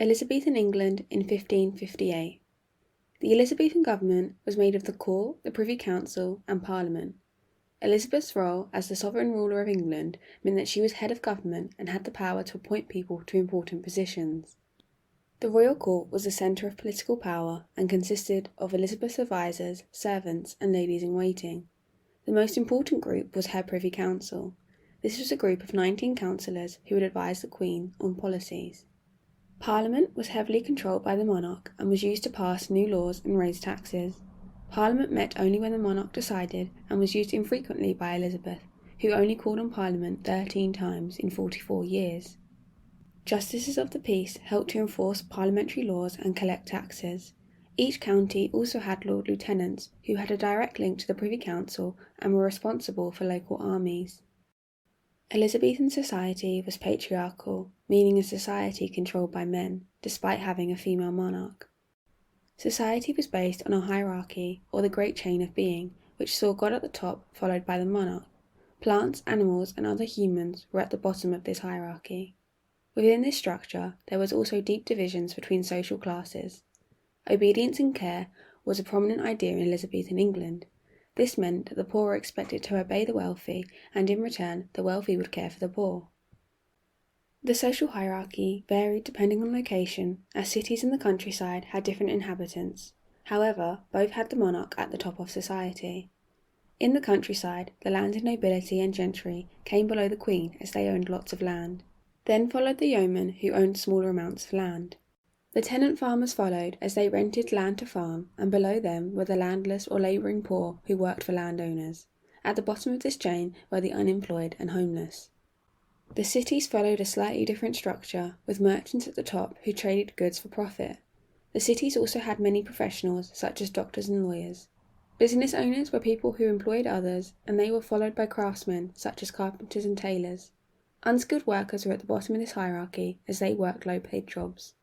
Elizabethan England in 1558. The Elizabethan government was made of the court, the Privy Council, and Parliament. Elizabeth's role as the sovereign ruler of England meant that she was head of government and had the power to appoint people to important positions. The royal court was the centre of political power and consisted of Elizabeth's advisers, servants, and ladies-in-waiting. The most important group was her Privy Council. This was a group of 19 councillors who would advise the Queen on policies. Parliament was heavily controlled by the monarch and was used to pass new laws and raise taxes. Parliament met only when the monarch decided and was used infrequently by Elizabeth, who only called on Parliament 13 times in 44 years. Justices of the peace helped to enforce parliamentary laws and collect taxes. Each county also had Lord Lieutenants, who had a direct link to the Privy Council and were responsible for local armies. Elizabethan society was patriarchal, meaning a society controlled by men, despite having a female monarch. Society was based on a hierarchy, or the great chain of being, which saw God at the top, followed by the monarch. Plants, animals, and other humans were at the bottom of this hierarchy. Within this structure, there was also deep divisions between social classes. Obedience and care was a prominent idea in Elizabethan England. This meant that the poor were expected to obey the wealthy, and in return, the wealthy would care for the poor. The social hierarchy varied depending on location, as cities in the countryside had different inhabitants. However, both had the monarch at the top of society. In the countryside, the landed nobility and gentry came below the Queen as they owned lots of land. Then followed the yeomen, who owned smaller amounts of land. The tenant farmers followed as they rented land to farm, and below them were the landless or labouring poor who worked for landowners. At the bottom of this chain were the unemployed and homeless. The cities followed a slightly different structure, with merchants at the top who traded goods for profit. The cities also had many professionals, such as doctors and lawyers. Business owners were people who employed others, and they were followed by craftsmen, such as carpenters and tailors. Unskilled workers were at the bottom of this hierarchy, as they worked low-paid jobs.